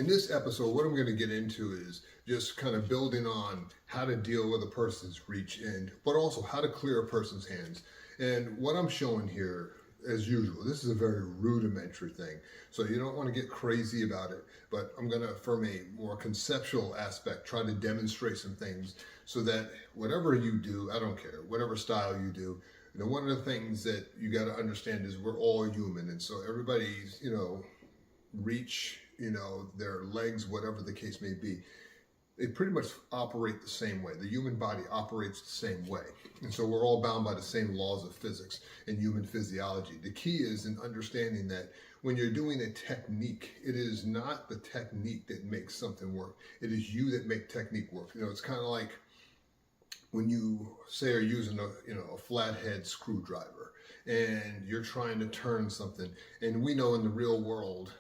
In this episode, what I'm going to get into is just kind of building on how to deal with a person's reach in, but also how to clear a person's hands. And what I'm showing here, as usual, this is a very rudimentary thing. So you don't want to get crazy about it, but I'm going to, from a more conceptual aspect, try to demonstrate some things so that whatever you do, I don't care, whatever style you do, one of the things that you got to understand is we're all human. And so everybody's, reach, their legs, whatever the case may be, they pretty much operate the same way. The human body operates the same way. And so we're all bound by the same laws of physics and human physiology. The key is in understanding that when you're doing a technique, it is not the technique that makes something work. It is you that make technique work. It's kind of like when you say are using a flathead screwdriver and you're trying to turn something. And we know in the real world,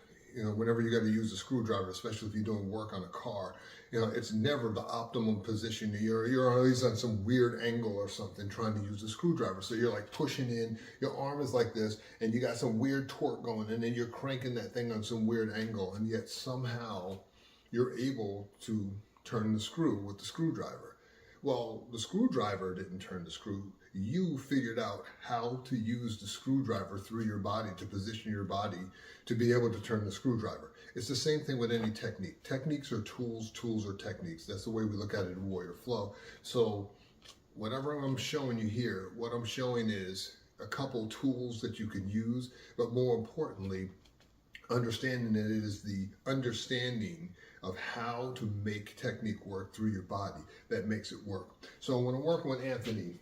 whenever you got to use a screwdriver, especially if you're doing work on a car, it's never the optimum position. You're always on some weird angle or something trying to use a screwdriver. So you're like pushing in, your arm is like this, and you got some weird torque going, and then you're cranking that thing on some weird angle, and yet somehow you're able to turn the screw with the screwdriver. Well, the screwdriver didn't turn the screw. You figured out how to use the screwdriver through your body to position your body to be able to turn the screwdriver. It's the same thing with any technique. Techniques are tools, tools are techniques. That's the way we look at it in Warrior Flow. So whatever I'm showing you here, what I'm showing is a couple tools that you can use, but more importantly, understanding that it is the understanding of how to make technique work through your body that makes it work. So when I'm working with Anthony,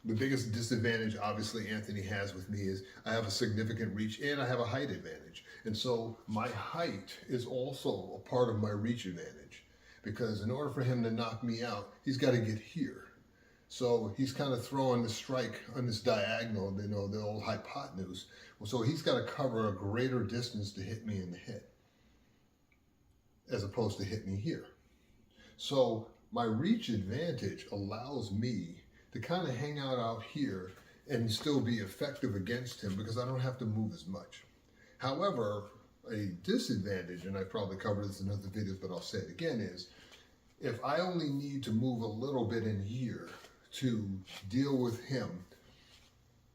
the biggest disadvantage obviously Anthony has with me is I have a significant reach and I have a height advantage. And so my height is also a part of my reach advantage, because in order for him to knock me out, he's got to get here. So he's kind of throwing the strike on this diagonal, the old hypotenuse. So he's got to cover a greater distance to hit me in the head, as opposed to hit me here. So my reach advantage allows me to kind of hang out here and still be effective against him because I don't have to move as much. However, a disadvantage, and I probably covered this in other videos, but I'll say it again, is if I only need to move a little bit in here to deal with him,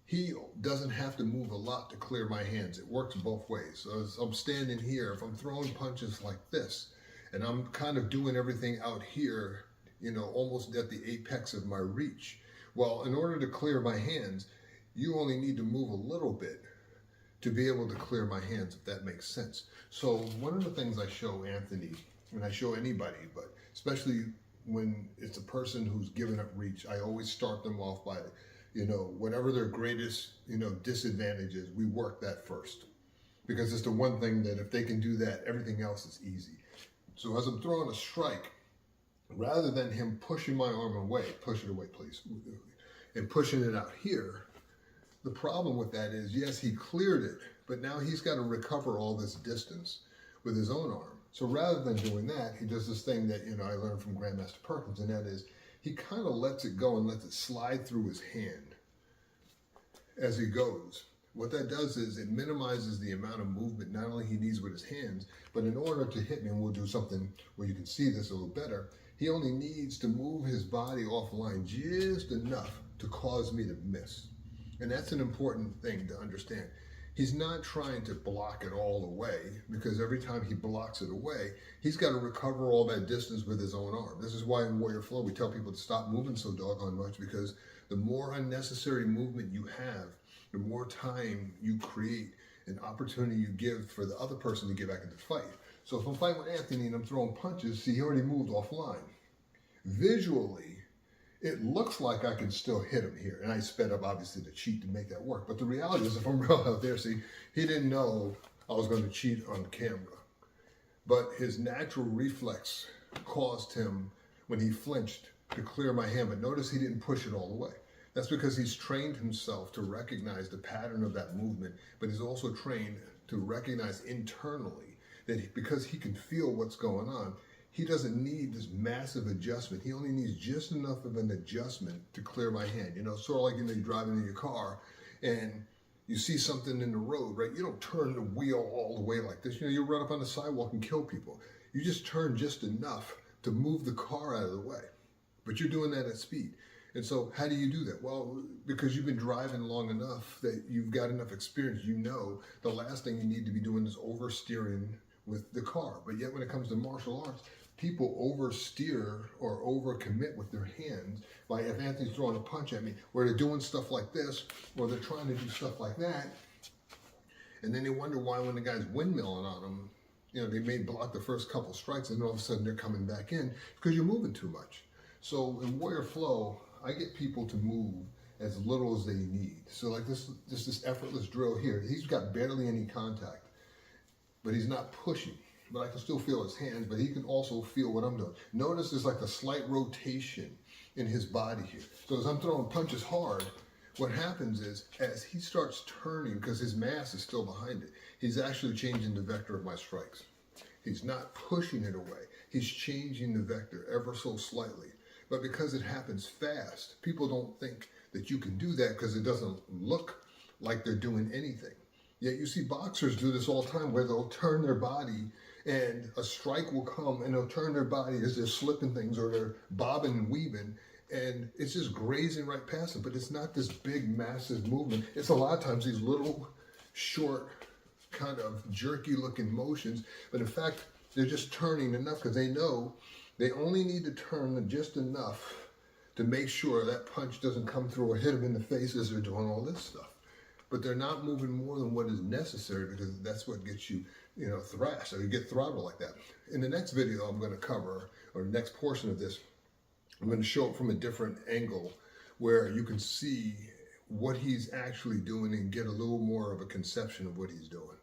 he doesn't have to move a lot to clear my hands. It works both ways. So as I'm standing here, if I'm throwing punches like this, and I'm kind of doing everything out here, almost at the apex of my reach, well, in order to clear my hands, you only need to move a little bit to be able to clear my hands, if that makes sense. So one of the things I show Anthony, and I show anybody, but especially when it's a person who's given up reach, I always start them off by, whatever their greatest, disadvantage is, we work that first. Because it's the one thing that if they can do that, everything else is easy. So as I'm throwing a strike, rather than him pushing my arm away, push it away, please, and pushing it out here, the problem with that is, yes, he cleared it, but now he's got to recover all this distance with his own arm. So rather than doing that, he does this thing that, I learned from Grandmaster Perkins, and that is he kind of lets it go and lets it slide through his hand as he goes. What that does is it minimizes the amount of movement not only he needs with his hands, but in order to hit me, and we'll do something where you can see this a little better, he only needs to move his body offline just enough to cause me to miss. And that's an important thing to understand. He's not trying to block it all away, because every time he blocks it away, he's got to recover all that distance with his own arm. This is why in Warrior Flow, we tell people to stop moving so doggone much, because the more unnecessary movement you have, the more time you create an opportunity you give for the other person to get back into the fight. So if I'm fighting with Anthony and I'm throwing punches, see, he already moved offline. Visually, it looks like I can still hit him here. And I sped up, obviously, to cheat to make that work. But the reality is, if I'm real out there, see, he didn't know I was going to cheat on camera. But his natural reflex caused him, when he flinched, to clear my hand. But notice he didn't push it all the way. That's because he's trained himself to recognize the pattern of that movement, but he's also trained to recognize internally that because he can feel what's going on, he doesn't need this massive adjustment. He only needs just enough of an adjustment to clear my hand. Sort of like, you're driving in your car and You see something in the road, right? You don't turn the wheel all the way like this. You run up on the sidewalk and kill people. You just turn just enough to move the car out of the way. But you're doing that at speed. And so how do you do that? Well, because you've been driving long enough that you've got enough experience, the last thing you need to be doing is oversteering with the car. But yet when it comes to martial arts, people oversteer or overcommit with their hands. Like if Anthony's throwing a punch at me, where they're doing stuff like this, or they're trying to do stuff like that, and then they wonder why when the guy's windmilling on them, they may block the first couple strikes, and all of a sudden they're coming back in because you're moving too much. So in Warrior Flow, I get people to move as little as they need. So like this effortless drill here, he's got barely any contact, but he's not pushing. But I can still feel his hands, but he can also feel what I'm doing. Notice there's like a slight rotation in his body here. So as I'm throwing punches hard, what happens is as he starts turning, because his mass is still behind it, he's actually changing the vector of my strikes. He's not pushing it away. He's changing the vector ever so slightly. But because it happens fast, people don't think that you can do that because it doesn't look like they're doing anything. Yet you see boxers do this all the time where they'll turn their body and a strike will come and they'll turn their body as they're slipping things or they're bobbing and weaving and it's just grazing right past them. But it's not this big, massive movement. It's a lot of times these little, short, kind of jerky looking motions. But in fact, they're just turning enough because they know they only need to turn just enough to make sure that punch doesn't come through or hit them in the face as they're doing all this stuff. But they're not moving more than what is necessary because that's what gets you, thrashed, or you get throttled like that. In the next video I'm going to cover, or the next portion of this, I'm going to show it from a different angle where you can see what he's actually doing and get a little more of a conception of what he's doing.